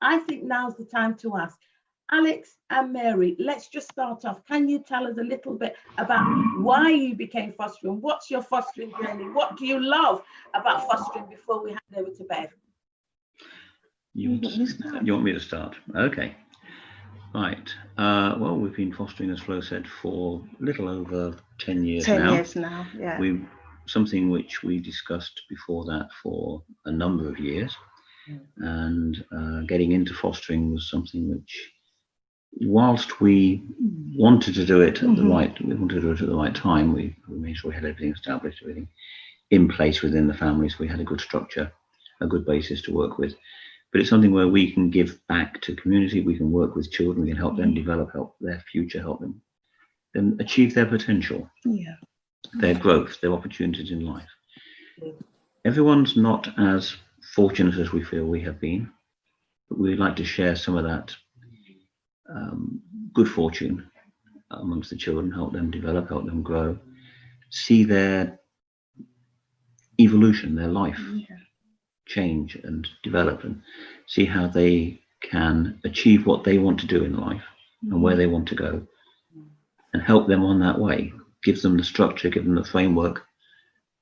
I think now's the time to ask. Alex and Mary, let's just start off. Can you tell us a little bit about why you became fostering? What's your fostering journey? What do you love about fostering before we hand over to Bev? You want me to start? Okay. Right. Well, we've been fostering, as Flo said, for a little over 10 years 10 now. years now, yeah. Something which we discussed before that for a number of years. And getting into fostering was something which, whilst we wanted to do it at the right time, we made sure we had everything established, everything in place within the family, so we had a good structure, a good basis to work with. But it's something where we can give back to community, we can work with children, we can help them develop, help their future, help them achieve their potential, their growth, their opportunities in life. Everyone's not as fortunate as we feel we have been, but we'd like to share some of that good fortune amongst the children, help them develop, help them grow, see their evolution, their life change and develop, and see how they can achieve what they want to do in life and where they want to go, and help them on that way, give them the structure, give them the framework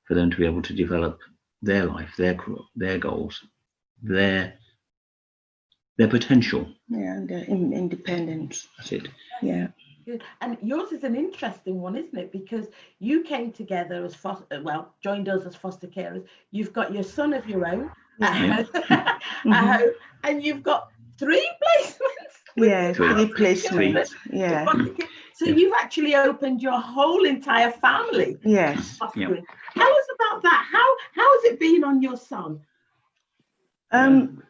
for them to be able to develop their life, their goals, their potential. Yeah, and their independence. That's it. Yeah. And yours is an interesting one, isn't it? Because you came together as joined us as foster carers. You've got your son of your own, and you've got 3 placements. Yeah, 3 placements. Yeah. So you've actually opened your whole entire family. Yes. Tell us about that. How has it been on your son?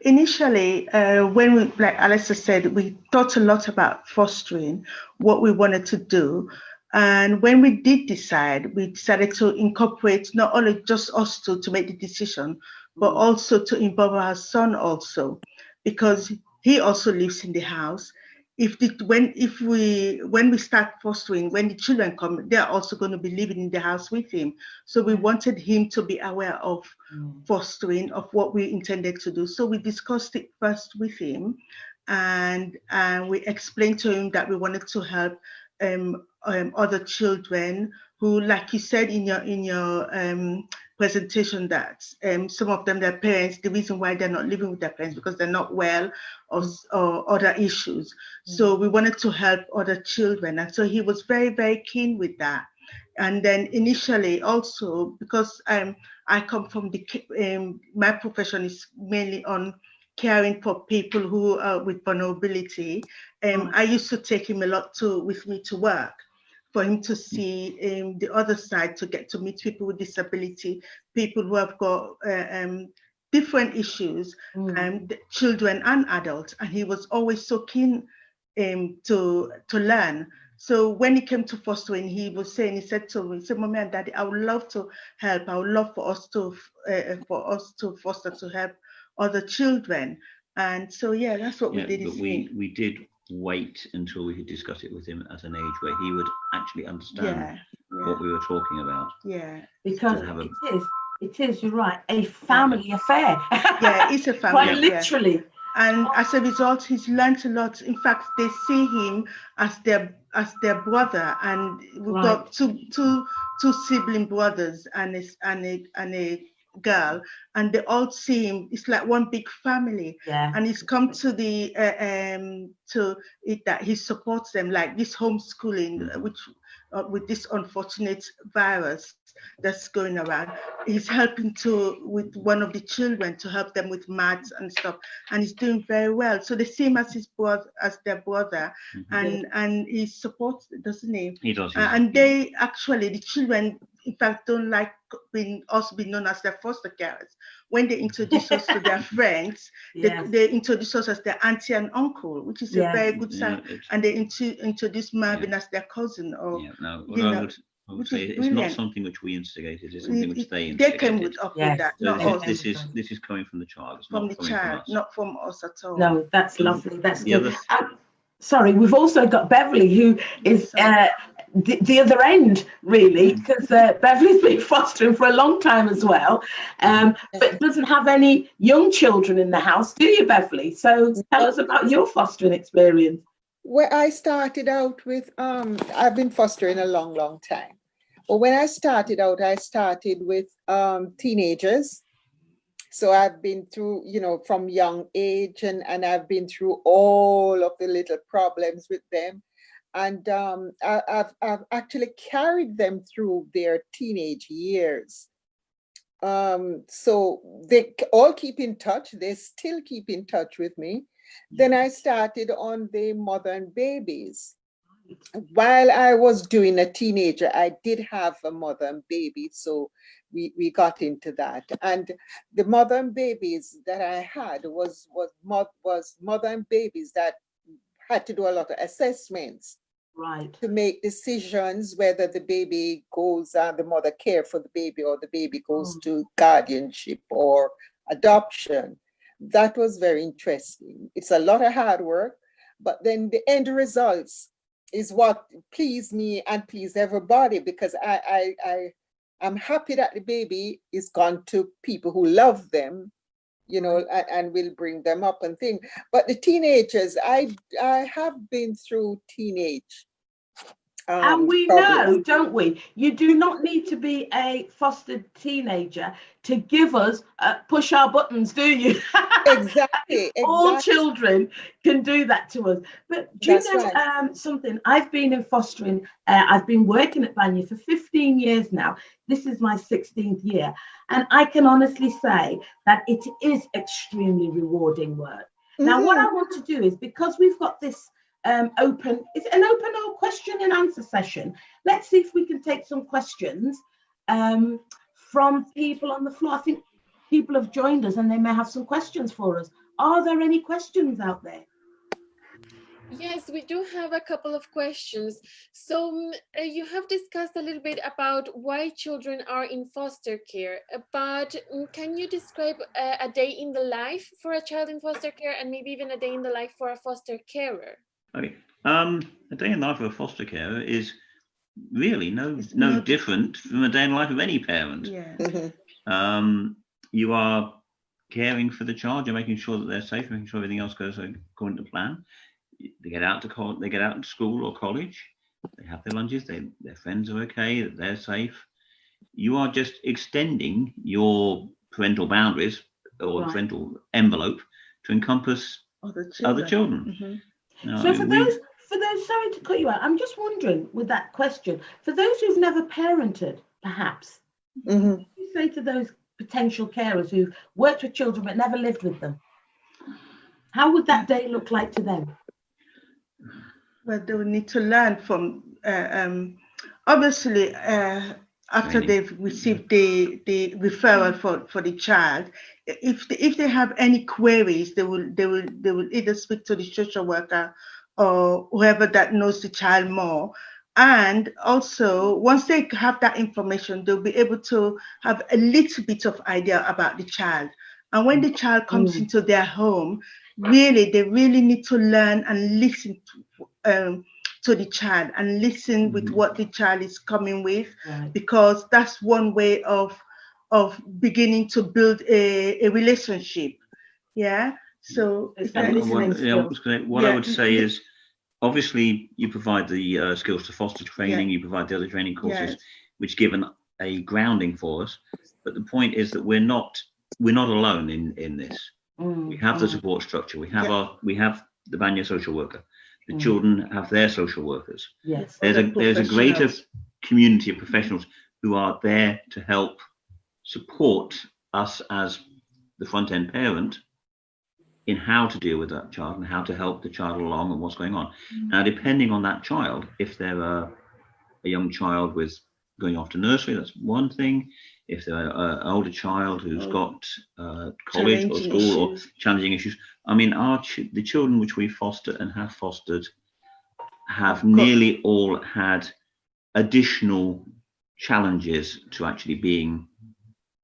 Initially, when we, like Alexa said, we thought a lot about fostering, what we wanted to do. And when we did decide, we decided to incorporate not only just us two to make the decision, but also to involve our son also, because he also lives in the house. When we start fostering, when the children come, they're also going to be living in the house with him. So we wanted him to be aware of fostering, of what we intended to do. So we discussed it first with him, and we explained to him that we wanted to help other children who, like you said in your presentation, that some of them, their parents, the reason why they're not living with their parents because they're not well or other issues. So we wanted to help other children, and so he was very, very keen with that. And then initially also, because I come from my profession is mainly on caring for people who are with vulnerability. I used to take him a lot with me to work, for him to see the other side, to get to meet people with disability, people who have got different issues, children and adults. And he was always so keen to learn. So when he came to fostering, he said to me, Mommy and Daddy, I would love to help. I would love for us to foster, to help other children. And so, yeah, that's what we did. But we did wait until we could discuss it with him at an age where he would actually understand what we were talking about. Yeah, because it is, you're right, a family affair. Yeah, it's a family quite literally. And as a result, he's learned a lot. In fact, they see him as their brother, and we've got two sibling brothers and a girl, and they all see him. It's like one big family. Yeah. And he's come to it that he supports them, like this homeschooling, which with this unfortunate virus that's going around. He's helping with one of the children to help them with maths and stuff, and he's doing very well. So they see him as their brother, and he supports, doesn't he? He does. And they actually, the children, in fact, don't like being known as their foster carers. When they introduce us to their friends, they introduce us as their auntie and uncle, which is a very good sign. And they introduce Marvin as their cousin. I would say it's not something which we instigated. It's something which they instigated. They came with that. So this is coming from the child. It's from the child, not from us at all. No, that's lovely. That's good. Sorry, we've also got Beverly, who is the other end, really, because Beverly's been fostering for a long time as well, but doesn't have any young children in the house, do you, Beverly? So tell us about your fostering experience. Where I started out with, I've been fostering a long, long time. But when I started out with teenagers. So I've been through, from young age, and I've been through all of the little problems with them. And I've actually carried them through their teenage years. So they all keep in touch. They still keep in touch with me. Then I started on the mother and babies. While I was doing a teenager, I did have a mother and baby. So we got into that. And the mother and babies that I had was mother and babies that had to do a lot of assessments. Right. To make decisions whether the baby goes the mother care for the baby, or the baby goes to guardianship or adoption. That was very interesting. It's a lot of hard work, but then the end results is what pleased me and pleased everybody, because I'm happy that the baby is gone to people who love them, and will bring them up and things. But the teenagers, I have been through teenage. And we know, don't we? You do not need to be a fostered teenager to give us push our buttons, do you? Exactly. All children can do that to us. But do you know something? I've been in fostering. I've been working at Banya for 15 years now. This is my 16th year, and I can honestly say that it is extremely rewarding work. Now, what I want to do is, because we've got this. It's an open or question and answer session. Let's see if we can take some questions from people on the floor. I think people have joined us and they may have some questions for us. Are there any questions out there? Yes, we do have a couple of questions. So you have discussed a little bit about why children are in foster care, but can you describe a day in the life for a child in foster care, and maybe even a day in the life for a foster carer? Okay. A day in the life of a foster carer is really no different from a day in the life of any parent. Yeah. You are caring for the child. You're making sure that they're safe, making sure everything else goes according to plan. They get out to they get out to school or college. They have their lunches. Their friends are okay. That they're safe. You are just extending your parental boundaries or parental envelope to encompass other children. No, so for those, sorry to cut you out, I'm just wondering with that question, for those who've never parented, perhaps, what do you say to those potential carers who've worked with children but never lived with them? How would that day look like to them? Well, they will need to learn from, obviously, after they've received the referral for the child, if they have any queries, they will either speak to the social worker or whoever that knows the child more. And also, once they have that information, they'll be able to have a little bit of idea about the child. And when the child comes into their home, they really need to learn and listen to the child and listen with what the child is coming with, because that's one way of beginning to build a relationship. Yeah. So what I would say is, obviously you provide the skills to foster training, you provide the other training courses, which give a grounding for us. But the point is that we're not alone in this. We have the support structure. We have the Banya social worker. The children have their social workers. Yes. There's a greater community of professionals who are there to help support us as the front end parent in how to deal with that child and how to help the child along and what's going on. Now, depending on that child, if they're a young child with going off to nursery, that's one thing. If they're an older child who's got college or school or challenging issues, I mean, the children which we foster and have fostered have nearly all had additional challenges to actually being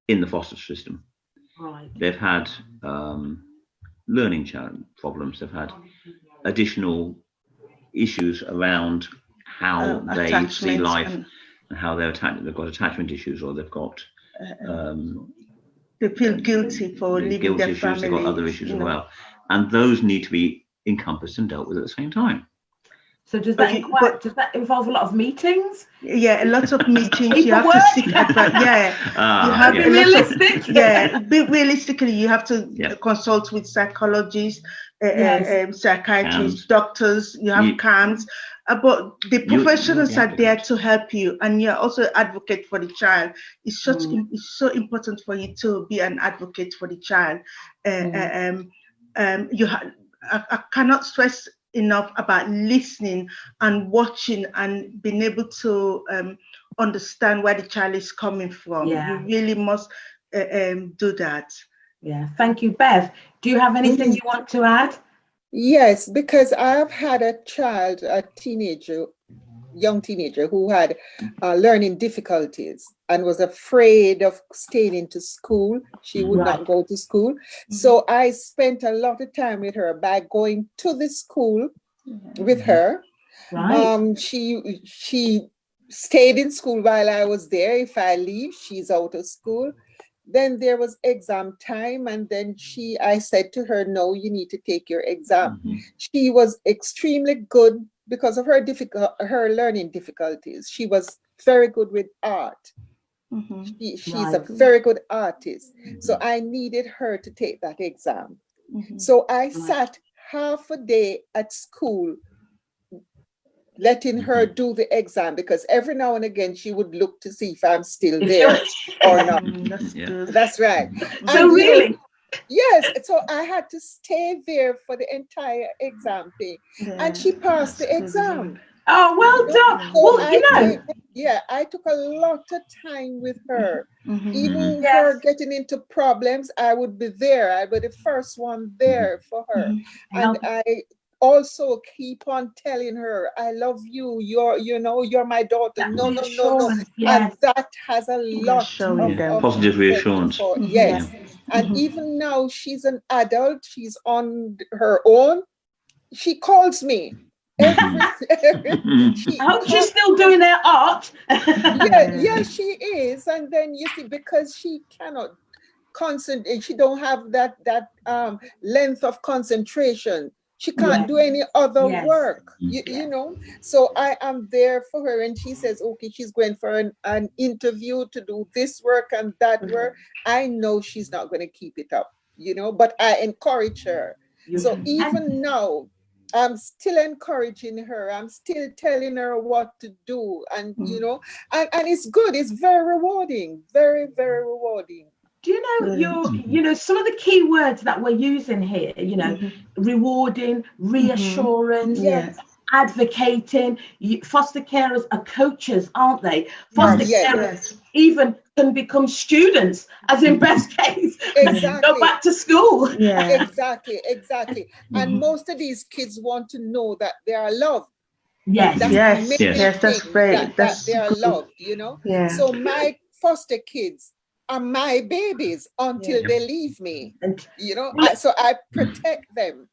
in the foster system. Right. They've had problems. They've had additional issues around how they see attachments life and how they've got attachment issues, or they've got they feel guilty for leaving guilt their issues, family. they've got other issues you as know. well. And those need to be encompassed and dealt with at the same time. So does that involve a lot of meetings? Yeah, a lot of meetings. You have to seek advice. Yeah, you have Be realistic. Realistically, you have to consult with psychologists, psychiatrists, doctors. You have camps, but the professionals are there to help you, and you're also an advocate for the child. It's so important for you to be an advocate for the child. I cannot stress enough about listening and watching and being able to understand where the child is coming from. You really must do that. Yeah, thank you. Bev, do you have anything you want to add? Yes, because I've had a child, young teenager who had learning difficulties and was afraid of staying into school. She would not go to school. So I spent a lot of time with her by going to the school with her. She stayed in school while I was there. If I leave, she's out of school. Then there was exam time, and then I said to her, no, you need to take your exam. She was extremely good because of her learning difficulties. She was very good with art. She's a very good artist. So I needed her to take that exam. So I sat half a day at school letting her do the exam, because every now and again she would look to see if I'm still there or not. That's right. So really? Yes. So I had to stay there for the entire exam thing. And she passed the exam. Oh, well done. So I took a lot of time with her. Even her getting into problems, I would be there. I would be the first one there for her. And I also keep on telling her, I love you, you're my daughter. No. And that has a lot of positive reassurance. And even now she's an adult, she's on her own, she calls me. I hope she's still doing her art. yeah, she is. And then you see, because she cannot concentrate, she don't have that length of concentration. She can't do any other work, you know. So I am there for her, and she says, okay, she's going for an interview to do this work and that work. I know she's not going to keep it up, you know, but I encourage her. So even now, I'm still encouraging her. I'm still telling her what to do, and you know, and it's good. It's very rewarding, very, very rewarding. Do you know, some of the key words that we're using here, you know, rewarding, reassurance, advocating. Foster carers are coaches, aren't they? Foster carers even can become students, as in best case, go back to school. Exactly. And most of these kids want to know that they are loved. That's great. That they are loved, you know. So my foster kids are my babies until they leave me, you know. So I protect them.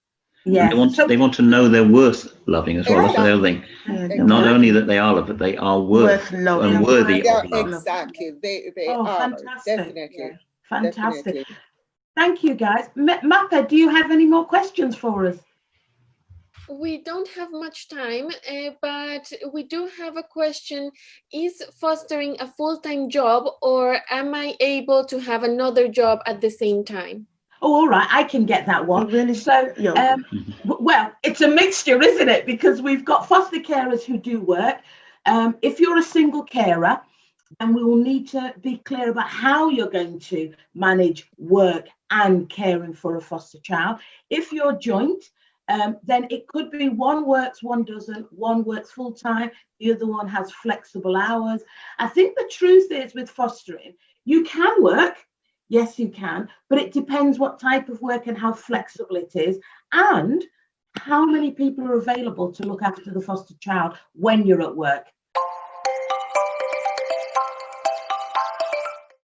They want to know they're worth loving as well. That's the other thing. Not only that they are loved, but they are worth love and worthy of love. Exactly. They are. Fantastic. Definitely. Fantastic. Definitely. Thank you, guys. Mappa, do you have any more questions for us? We don't have much time, but we do have a question. Is fostering a full-time job, or am I able to have another job at the same time? Oh, all right, I can get that one. Really? So, well, it's a mixture, isn't it? Because we've got foster carers who do work. If you're a single carer, then we will need to be clear about how you're going to manage work and caring for a foster child. If you're joint, then it could be one works, one doesn't, one works full time, the other one has flexible hours. I think the truth is with fostering, you can work, yes you can, but it depends what type of work and how flexible it is, and how many people are available to look after the foster child when you're at work.